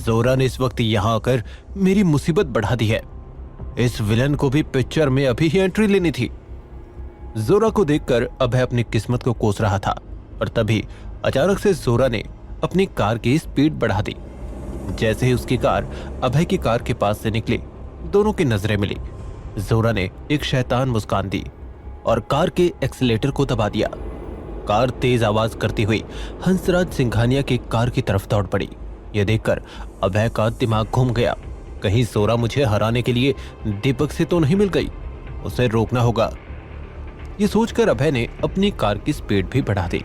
जोरा ने इस वक्त यहाँ आकर मेरी मुसीबत बढ़ा दी है। इस विलन को भी पिक्चर में अभी ही एंट्री लेनी थी। जोरा को देखकर अभय अपनी किस्मत को कोस रहा था और तभी अचानक से जोरा ने अपनी कार की स्पीड बढ़ा दी। जैसे ही उसकी कार अभय की कार के पास से निकली, दोनों की नजरें मिली। जोरा ने एक शैतान मुस्कान दी और कार के एक्सीलेटर को दबा दिया। कार तेज आवाज करती हुई हंसराज सिंघानिया की कार की तरफ दौड़ पड़ी। यह देखकर अभय का दिमाग घूम गया। कहीं जोरा मुझे हराने के लिए दीपक से तो नहीं मिल गई, उसे रोकना होगा। ये सोचकर अभय ने अपनी कार की स्पीड भी बढ़ा दी,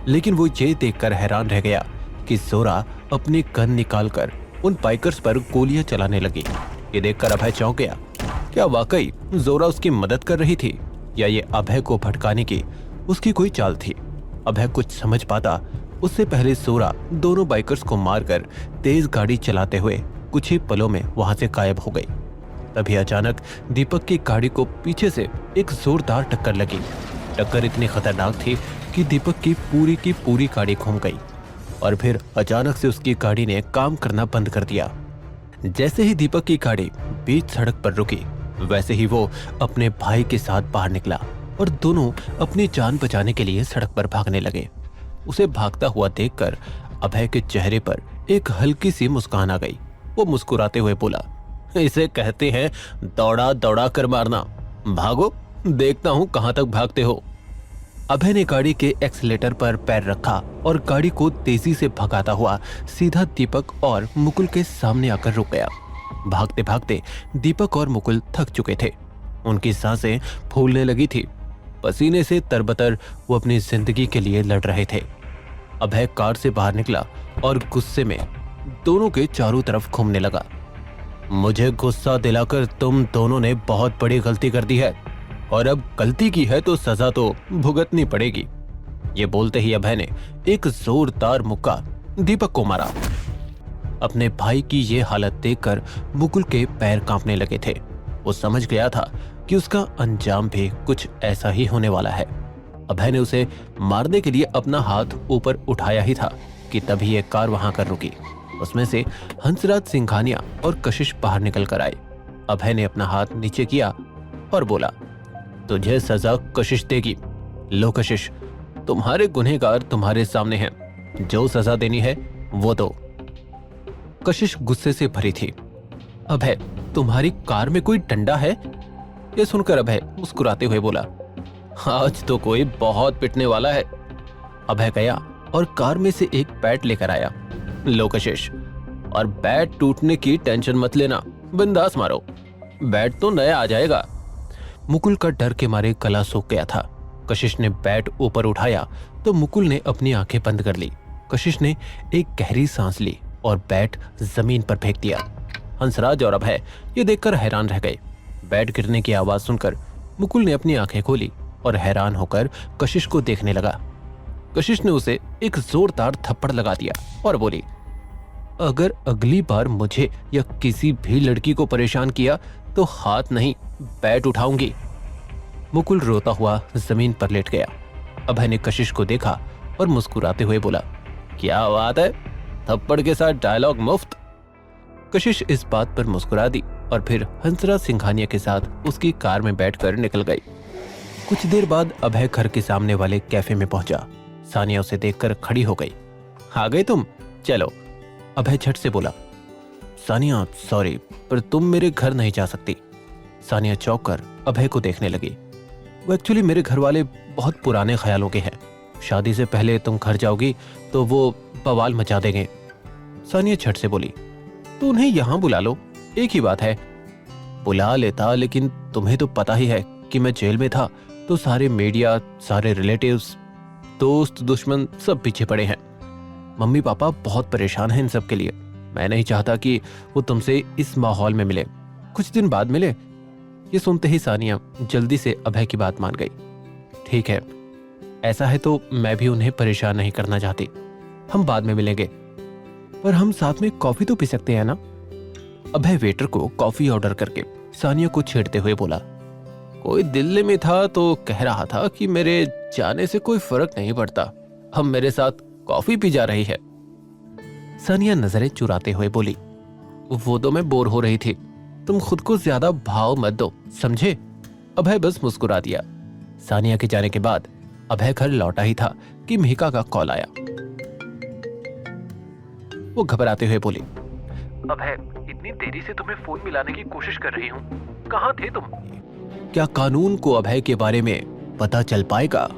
लेकिन वो ये देखकर हैरान रह गया कि जोरा अपनी गन निकालकर उन बाइकर्स पर गोलियां चलाने लगी। ये देखकर अभय चौंक गया। क्या वाकई जोरा उसकी मदद कर रही थी या ये अभय को भटकाने की उसकी कोई चाल थी? अभय कुछ समझ पाता उससे पहले जोरा दोनों बाइकर्स को मारकर तेज गाड़ी चलाते हुए कुछ ही पलों में वहां से गायब हो गई। तभी अचानक दीपक की गाड़ी को पीछे से एक जोरदार टक्कर लगी। टक्कर इतनी खतरनाक थी कि दीपक की पूरी गाड़ी घूम गई और फिर अचानक से उसकी गाड़ी ने काम करना बंद कर दिया। जैसे ही दीपक की गाड़ी बीच सड़क पर रुकी, वैसे ही वो अपने भाई के साथ बाहर निकला और दोनों अपनी जान बचाने के लिए सड़क पर भागने लगे। उसे भागता हुआ देखकर अभय के चेहरे पर एक हल्की सी मुस्कान आ गई। वो मुस्कुराते हुए बोला, इसे कहते हैं दौड़ा दौड़ा कर मारना। भागो, देखता हूं कहां तक भागते हो। अभय ने गाड़ी के एक्सीलेटर पर पैर रखा और गाड़ी को तेजी से भगाता हुआ सीधा दीपक और मुकुल के सामने आकर रुक गया। भागते भागते दीपक और मुकुल थक चुके थे। उनकी सांसें फूलने लगी थी। पसीने से तरबतर वो अपनी जिंदगी के लिए लड़ रहे थे। अभय कार से बाहर निकला और गुस्से में दोनों के चारों तरफ घूमने लगा। मुझे गुस्सा दिलाकर तुम दोनों ने बहुत बड़ी गलती कर दी है और अब गलती की है तो सजा तो भुगतनी पड़ेगी। ये बोलते ही अभय ने एक जोरदार मुक्का दीपक को मारा। अपने भाई की ये हालत देखकर मुकुल के पैर कांपने लगे थे। वो समझ गया था कि उसका अंजाम भी कुछ ऐसा ही होने वाला है। अभय ने उसे मारने के लिए अपना हाथ ऊपर उठाया ही था कि तभी एक कार वहां कर रुकी। उसमें से हंसराज सिंघानिया और कशिश बाहर निकल कर आए। अभय ने अपना हाथ नीचे किया और बोला, तुझे सजा कशिश देगी। लो कशिश, तुम्हारे गुनहगार तुम्हारे सामने हैं, जो सजा देनी है वो दो। कशिश गुस्से से भरी थी। अभय, तुम्हारी कार में कोई डंडा है? ये सुनकर अभय मुस्कुराते हुए बोला, आज तो कोई बहुत पिटने वाला है। अभय गया और कार में से एक बैट लेकर आया। लो कशिश, और बैट टूटने की टेंशन मत लेना, बिंदास मारो, बैट तो नया आ जाएगा। मुकुल का डर के मारे गला सूख गया था। कशिश ने बैट ऊपर उठाया तो मुकुल ने अपनी आंखें बंद कर ली। कशिश ने एक गहरी सांस ली और बैट जमीन पर फेंक दिया। हंसराज और अभय ये देखकर हैरान रह गए। बैट गिरने की आवाज सुनकर मुकुल ने अपनी आंखें खोली और हैरान होकर कशिश को देखने लगा। कशिश ने उसे एक जोरदार थप्पड़ लगा दिया और बोली, अगर अगली बार मुझे या किसी भी लड़की को परेशान किया तो हाथ नहीं बैट उठाऊंगी। मुकुल रोता हुआ जमीन पर लेट गया। अभय ने कशिश को देखा और मुस्कुराते हुए बोला, क्या बात है, थप्पड़ के साथ डायलॉग मुफ्त। कशिश इस बात पर मुस्कुरा दी और फिर हंसराज सिंघानिया के साथ उसकी कार में बैठकर निकल गई। कुछ देर बाद अभय घर के सामने वाले कैफे में पहुंचा। सानिया उसे देखकर खड़ी हो गई। आ गए तुम, चलो। अभय झट से बोला, सानिया सॉरी, पर तुम मेरे घर नहीं जा सकती। सानिया चौंक कर अभय को देखने लगी। वो एक्चुअली मेरे घर वाले बहुत पुराने ख्यालों के हैं। शादी से पहले तुम घर जाओगी तो वो बवाल मचा देंगे। सानिया झट से बोली, तो उन्हें यहाँ बुला लो, एक ही बात है। बुला लेता, लेकिन तुम्हें तो पता ही है कि मैं जेल में था तो सारे मीडिया, सारे रिलेटिव्स, दोस्त, दुश्मन सब पीछे पड़े हैं। मम्मी पापा बहुत परेशान हैं इन सब के लिए। मैं नहीं चाहता कि वो तुमसे इस माहौल में मिले, कुछ दिन बाद मिले। ये सुनते ही सानिया जल्दी से अभय की बात मान गई। ठीक है, ऐसा है तो मैं भी उन्हें परेशान नहीं करना चाहती। हम बाद में मिलेंगे, पर हम साथ में कॉफी तो पी सकते हैं ना? अभय वेटर को कॉफी ऑर्डर करके सानिया को छेड़ते हुए बोला, कोई दिल्ली में था तो कह रहा था कि मेरे जाने से कोई फर्क नहीं पड़ता, अब मेरे साथ कॉफी पी जा रही है। सानिया नजरें चुराते हुए बोली, वो तो मैं बोर हो रही थी, तुम खुद को ज्यादा भाव मत दो, समझे? अभय बस मुस्कुरा दिया। सानिया के जाने के बाद अभय घर लौटा ही था कि मिहिका का कॉल आया। वो घबराते हुए बोली, अभय, इतनी देरी से तुम्हें फोन मिलाने की कोशिश कर रही हूँ, कहाँ थे तुम? क्या कानून को अभय के बारे में पता चल पाएगा?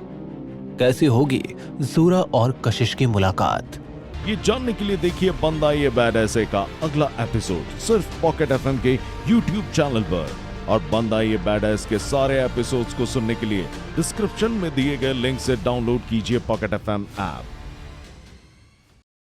कैसे होगी जोरा और कशिश की मुलाकात? ये जानने के लिए देखिए बंदा ये बैड ऐसे का अगला एपिसोड सिर्फ पॉकेट एफएम के YouTube चैनल पर। और बंदा ये बैड ऐस के सारे एपिसोड्स को सुनने के लिए डिस्क्रिप्शन में दिए गए लिंक से डाउनलोड कीजिए पॉकेट एफएम ऐप।